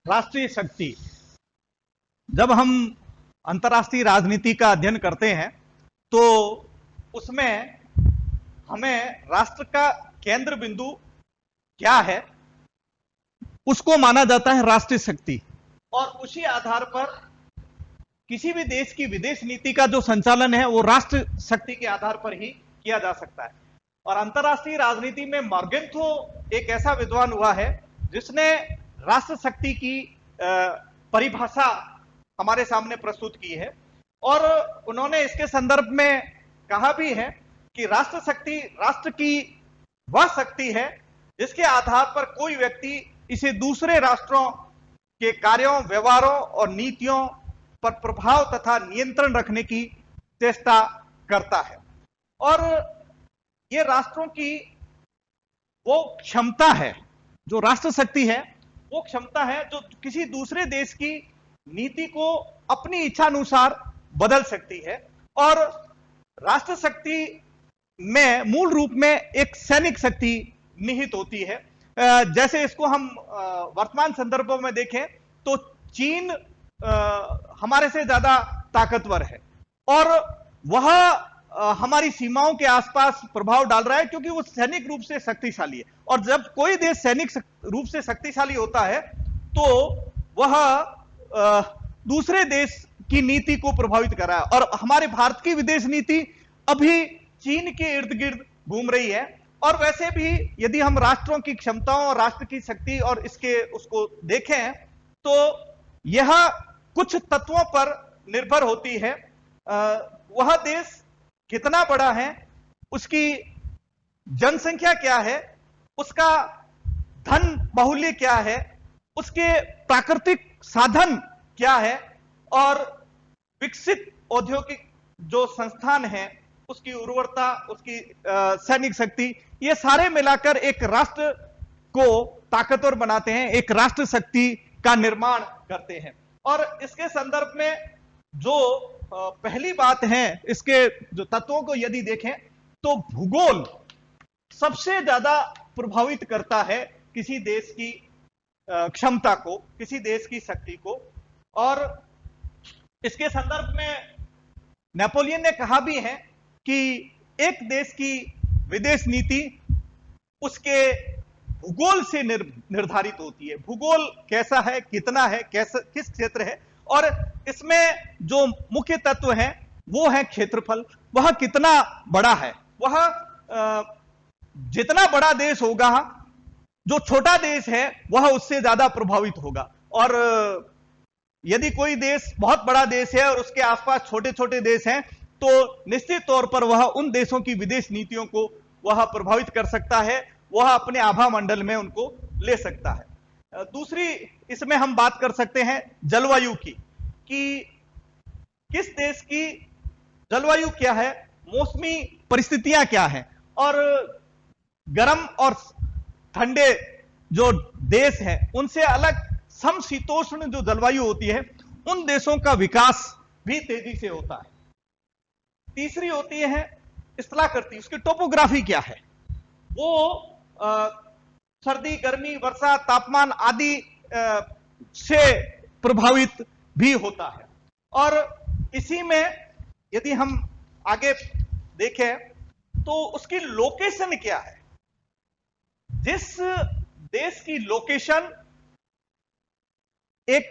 राष्ट्रीय शक्ति। जब हम अंतर्राष्ट्रीय राजनीति का अध्ययन करते हैं तो उसमें हमें राष्ट्र का केंद्र बिंदु क्या है उसको माना जाता है राष्ट्रीय शक्ति, और उसी आधार पर किसी भी देश की विदेश नीति का जो संचालन है वो राष्ट्र शक्ति के आधार पर ही किया जा सकता है। और अंतर्राष्ट्रीय राजनीति में मॉर्गेंथो एक ऐसा विद्वान हुआ है जिसने राष्ट्र शक्ति की परिभाषा हमारे सामने प्रस्तुत की है, और उन्होंने इसके संदर्भ में कहा भी है कि राष्ट्र शक्ति राष्ट्र की वह शक्ति है जिसके आधार पर कोई व्यक्ति इसे दूसरे राष्ट्रों के कार्यों, व्यवहारों और नीतियों पर प्रभाव तथा नियंत्रण रखने की चेष्टा करता है। और ये राष्ट्रों की वो क्षमता है, जो राष्ट्र शक्ति है वो क्षमता है जो किसी दूसरे देश की नीति को अपनी इच्छा अनुसार बदल सकती है। और राष्ट्र शक्ति में मूल रूप में एक सैनिक शक्ति निहित होती है। जैसे इसको हम वर्तमान संदर्भों में देखें तो चीन हमारे से ज्यादा ताकतवर है और वह हमारी सीमाओं के आसपास प्रभाव डाल रहा है क्योंकि वो सैनिक रूप से शक्तिशाली है। और जब कोई देश सैनिक रूप से शक्तिशाली होता है तो वह दूसरे देश की नीति को प्रभावित कर रहा है। और हमारे भारत की विदेश नीति अभी चीन के इर्द गिर्द घूम रही है। और वैसे भी यदि हम राष्ट्रों की क्षमताओं और राष्ट्र की शक्ति और इसके उसको देखें तो यह कुछ तत्वों पर निर्भर होती है। वह देश कितना बड़ा है, उसकी जनसंख्या क्या है, उसका धन बाहुल्य क्या है, उसके प्राकृतिक साधन क्या है, और विकसित औद्योगिक जो संस्थान है उसकी उर्वरता, उसकी सैनिक शक्ति, ये सारे मिलाकर एक राष्ट्र को ताकतवर बनाते हैं, एक राष्ट्र शक्ति का निर्माण करते हैं। और इसके संदर्भ में जो पहली बात है, इसके जो तत्वों को यदि देखें तो भूगोल सबसे ज्यादा प्रभावित करता है किसी देश की क्षमता को, किसी देश की शक्ति को। और इसके संदर्भ में नेपोलियन ने कहा भी है कि एक देश की विदेश नीति उसके भूगोल से निर्धारित होती है। भूगोल कैसा है, कितना है, कैसा, किस क्षेत्र है, और इसमें जो मुख्य तत्व है वो है क्षेत्रफल। वह कितना बड़ा है, वह जितना बड़ा देश होगा, जो छोटा देश है वह उससे ज्यादा प्रभावित होगा। और यदि कोई देश बहुत बड़ा देश है और उसके आसपास छोटे छोटे देश हैं तो निश्चित तौर पर वह उन देशों की विदेश नीतियों को वह प्रभावित कर सकता है, वह अपने आभा मंडल में उनको ले सकता है। दूसरी इसमें हम बात कर सकते हैं जलवायु की, कि किस देश की जलवायु क्या है, मौसमी परिस्थितियां क्या हैं, और गर्म और ठंडे जो देश हैं उनसे अलग समशीतोष्ण जो जलवायु होती है उन देशों का विकास भी तेजी से होता है। तीसरी होती है स्थलाकृति, उसकी टोपोग्राफी क्या है, वो सर्दी, गर्मी, वर्षा, तापमान आदि से प्रभावित भी होता है। और इसी में यदि हम आगे देखें तो उसकी लोकेशन क्या है। जिस देश की लोकेशन एक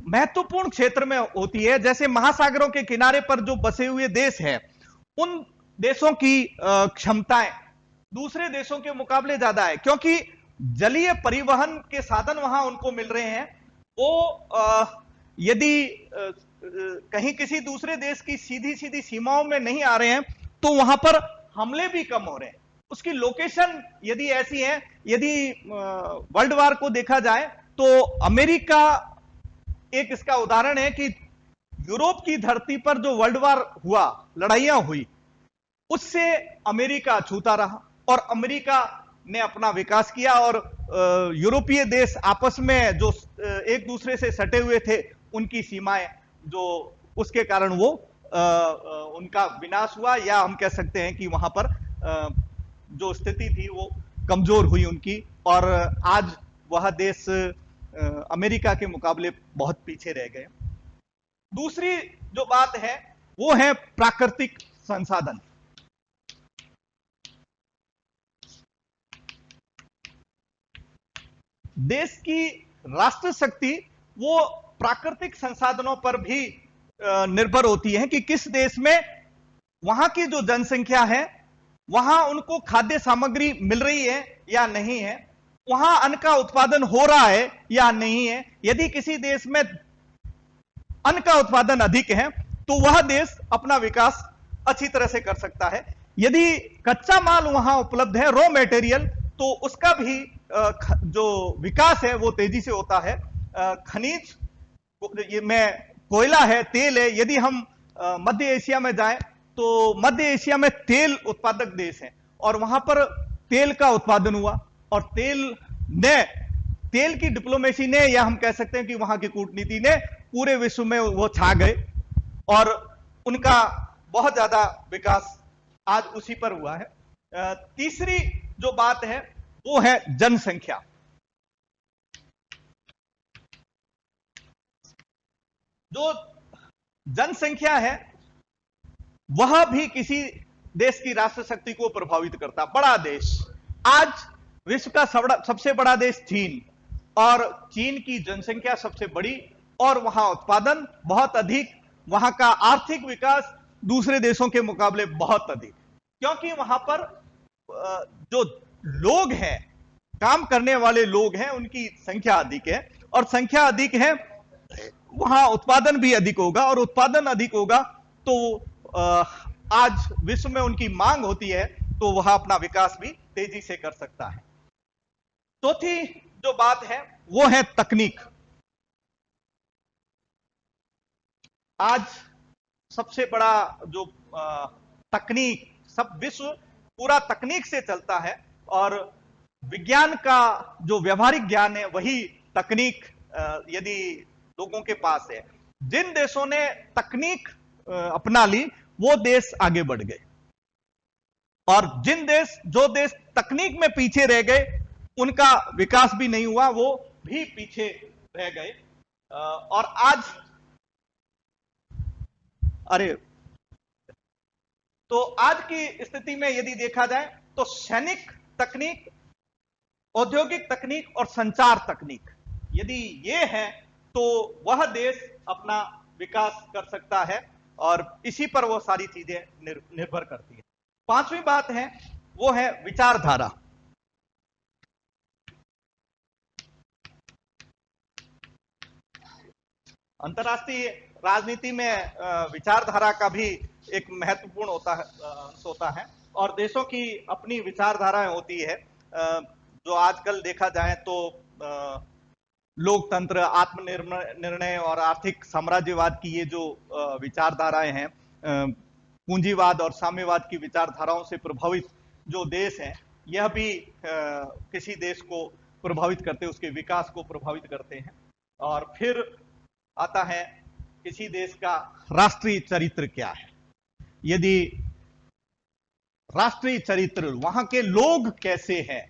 महत्वपूर्ण क्षेत्र में होती है, जैसे महासागरों के किनारे पर जो बसे हुए देश हैं उन देशों की क्षमताएं दूसरे देशों के मुकाबले ज्यादा है, क्योंकि जलीय परिवहन के साधन वहां उनको मिल रहे हैं। वो यदि कहीं किसी दूसरे देश की सीधी सीधी सीमाओं में नहीं आ रहे हैं तो वहां पर हमले भी कम हो रहे हैं। उसकी लोकेशन यदि ऐसी है, यदि वर्ल्ड वार को देखा जाए तो अमेरिका एक इसका उदाहरण है कि यूरोप की धरती पर जो वर्ल्ड वार हुआ, लड़ाइयां हुई, उससे अमेरिका छूता रहा और अमेरिका ने अपना विकास किया। और यूरोपीय देश आपस में जो एक दूसरे से सटे हुए थे उनकी सीमाएं जो उसके कारण वो उनका विनाश हुआ, या हम कह सकते हैं कि वहां पर जो स्थिति थी वो कमजोर हुई उनकी। और आज वह देश अमेरिका के मुकाबले बहुत पीछे रह गए। दूसरी जो बात है वो है प्राकृतिक संसाधन। देश की राष्ट्र शक्ति वो प्राकृतिक संसाधनों पर भी निर्भर होती है कि किस देश में वहां की जो जनसंख्या है वहां उनको खाद्य सामग्री मिल रही है या नहीं है, वहां अन्न का उत्पादन हो रहा है या नहीं है। यदि किसी देश में अन्न का उत्पादन अधिक है तो वह देश अपना विकास अच्छी तरह से कर सकता है। यदि कच्चा माल वहां उपलब्ध है, रॉ मटेरियल, तो उसका भी जो विकास है वो तेजी से होता है। खनिज में कोयला है, तेल है। यदि हम मध्य एशिया में जाएं तो मध्य एशिया में तेल उत्पादक देश है और वहां पर तेल का उत्पादन हुआ और तेल की डिप्लोमेसी ने, या हम कह सकते हैं कि वहां की कूटनीति ने पूरे विश्व में वो छा गए और उनका बहुत ज्यादा विकास आज उसी पर हुआ है। तीसरी जो बात है वो है जनसंख्या। जो जनसंख्या है वह भी किसी देश की राष्ट्र शक्ति को प्रभावित करता। बड़ा देश, आज विश्व का सबसे बड़ा देश चीन, और चीन की जनसंख्या सबसे बड़ी और वहां उत्पादन बहुत अधिक, वहां का आर्थिक विकास दूसरे देशों के मुकाबले बहुत अधिक, क्योंकि वहां पर जो लोग हैं, काम करने वाले लोग हैं, उनकी संख्या अधिक है और संख्या अधिक है वहां उत्पादन भी अधिक होगा और उत्पादन अधिक होगा तो आज विश्व में उनकी मांग होती है तो वह अपना विकास भी तेजी से कर सकता है। चौथी जो बात है वो है तकनीक। आज सबसे बड़ा जो तकनीक, सब विश्व पूरा तकनीक से चलता है और विज्ञान का जो व्यवहारिक ज्ञान है वही तकनीक यदि लोगों के पास है। जिन देशों ने तकनीक अपना ली वो देश आगे बढ़ गए और जो देश तकनीक में पीछे रह गए उनका विकास भी नहीं हुआ, वो भी पीछे रह गए। और आज की स्थिति में यदि देखा जाए तो सैनिक तकनीक, औद्योगिक तकनीक और संचार तकनीक, यदि ये है तो वह देश अपना विकास कर सकता है और इसी पर वो सारी चीजें निर्भर करती है। पांचवी बात है वो है विचारधारा। अंतर्राष्ट्रीय राजनीति में विचारधारा का भी एक महत्वपूर्ण अंश होता है और देशों की अपनी विचारधाराएं होती है। जो आजकल देखा जाए तो लोकतंत्र, आत्मनिर्णय और आर्थिक साम्राज्यवाद की ये जो विचारधाराएं हैं, पूंजीवाद और साम्यवाद की विचारधाराओं से प्रभावित जो देश हैं, यह भी किसी देश को प्रभावित करते, उसके विकास को प्रभावित करते हैं। और फिर आता है किसी देश का राष्ट्रीय चरित्र क्या है। यदि राष्ट्रीय चरित्र, वहां के लोग कैसे हैं,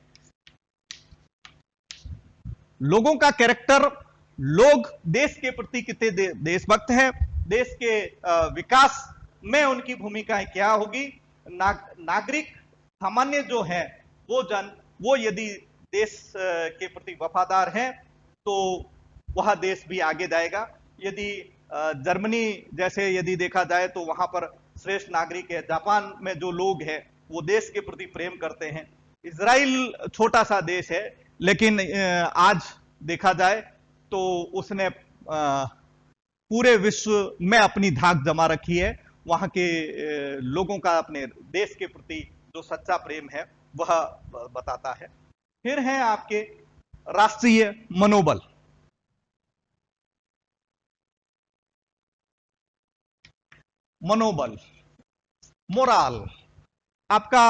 लोगों का कैरेक्टर, लोग देश के प्रति कितने देशभक्त हैं, देश के विकास में उनकी भूमिकाएं क्या होगी, नागरिक सामान्य जो है वो यदि देश के प्रति वफादार हैं तो वह देश भी आगे जाएगा। यदि जर्मनी जैसे यदि देखा जाए तो वहां पर श्रेष्ठ नागरिक है। जापान में जो लोग हैं वो देश के प्रति प्रेम करते हैं। इजराइल छोटा सा देश है लेकिन आज देखा जाए तो उसने पूरे विश्व में अपनी धाक जमा रखी है। वहां के लोगों का अपने देश के प्रति जो सच्चा प्रेम है वह बताता है। फिर है आपके राष्ट्रीय मनोबल। मनोबल, मोराल, आपका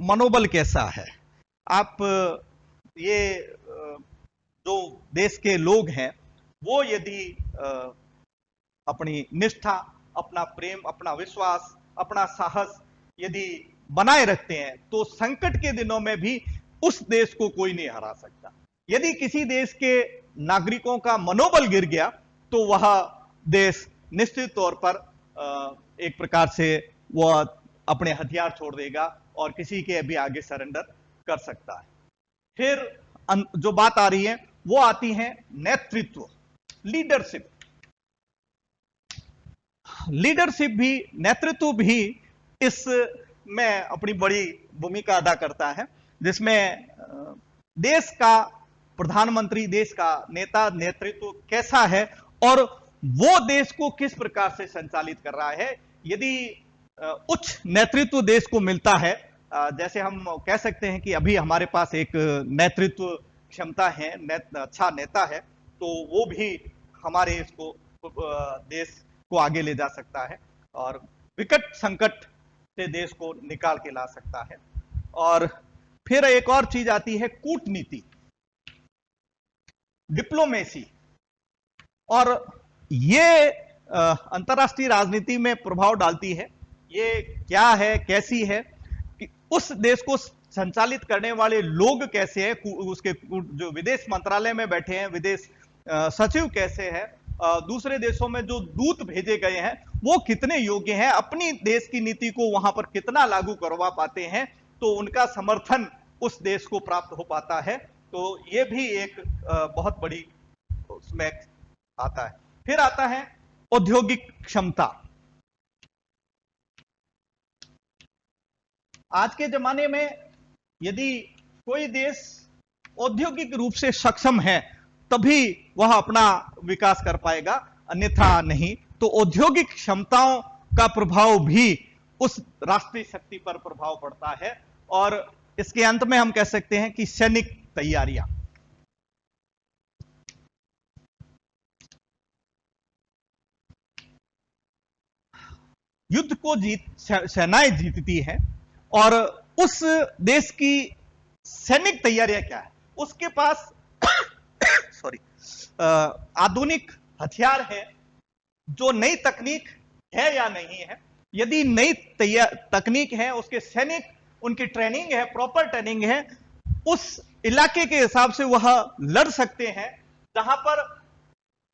मनोबल कैसा है। आप ये जो देश के लोग हैं वो यदि अपनी निष्ठा, अपना प्रेम, अपना विश्वास, अपना साहस यदि बनाए रखते हैं तो संकट के दिनों में भी उस देश को कोई नहीं हरा सकता। यदि किसी देश के नागरिकों का मनोबल गिर गया तो वह देश निश्चित तौर पर एक प्रकार से वह अपने हथियार छोड़ देगा और किसी के भी आगे सरेंडर कर सकता है। फिर जो बात आ रही है वो आती है नेतृत्व, लीडरशिप। लीडरशिप भी, नेतृत्व भी इसमें अपनी बड़ी भूमिका अदा करता है, जिसमें देश का प्रधानमंत्री, देश का नेता, नेतृत्व कैसा है और वो देश को किस प्रकार से संचालित कर रहा है। यदि उच्च नेतृत्व देश को मिलता है, जैसे हम कह सकते हैं कि अभी हमारे पास एक नेतृत्व क्षमता है, अच्छा नेता है, तो वो भी हमारे इसको देश को आगे ले जा सकता है और विकट संकट से देश को निकाल के ला सकता है। और फिर एक और चीज आती है कूटनीति, डिप्लोमेसी। और ये अंतर्राष्ट्रीय राजनीति में प्रभाव डालती है। ये क्या है, कैसी है, कि उस देश को संचालित करने वाले लोग कैसे हैं, उसके जो विदेश मंत्रालय में बैठे हैं, विदेश सचिव कैसे हैं, दूसरे देशों में जो दूत भेजे गए हैं वो कितने योग्य हैं, अपनी देश की नीति को वहां पर कितना लागू करवा पाते हैं, तो उनका समर्थन उस देश को प्राप्त हो पाता है। तो ये भी एक बहुत बड़ी उसमें आता है। फिर आता है औद्योगिक क्षमता। आज के जमाने में यदि कोई देश औद्योगिक रूप से सक्षम है तभी वह अपना विकास कर पाएगा, अन्यथा नहीं। तो औद्योगिक क्षमताओं का प्रभाव भी उस राष्ट्रीय शक्ति पर प्रभाव पड़ता है। और इसके अंत में हम कह सकते हैं कि सैनिक तैयारियां, युद्ध को सेनाएं जीतती है और उस देश की सैनिक तैयारियां क्या है, उसके पास सॉरी आधुनिक हथियार है, जो नई तकनीक है या नहीं है। यदि नई तकनीक है, उसके सैनिक, उनकी ट्रेनिंग है, प्रॉपर ट्रेनिंग है, उस इलाके के हिसाब से वह लड़ सकते हैं। जहां पर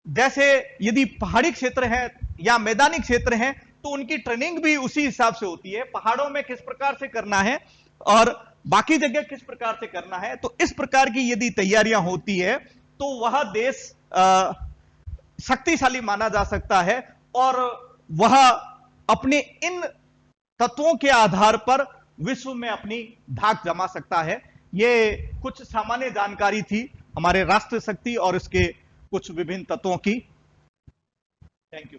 जैसे यदि पहाड़ी क्षेत्र है या मैदानी क्षेत्र है तो उनकी ट्रेनिंग भी उसी हिसाब से होती है, पहाड़ों में किस प्रकार से करना है और बाकी जगह किस प्रकार से करना है। तो इस प्रकार की यदि तैयारियां होती है तो वह देश शक्तिशाली माना जा सकता है और वह अपने इन तत्वों के आधार पर विश्व में अपनी धाक जमा सकता है। ये कुछ सामान्य जानकारी थी हमारे राष्ट्र शक्ति और इसके कुछ विभिन्न तत्वों की। Thank you.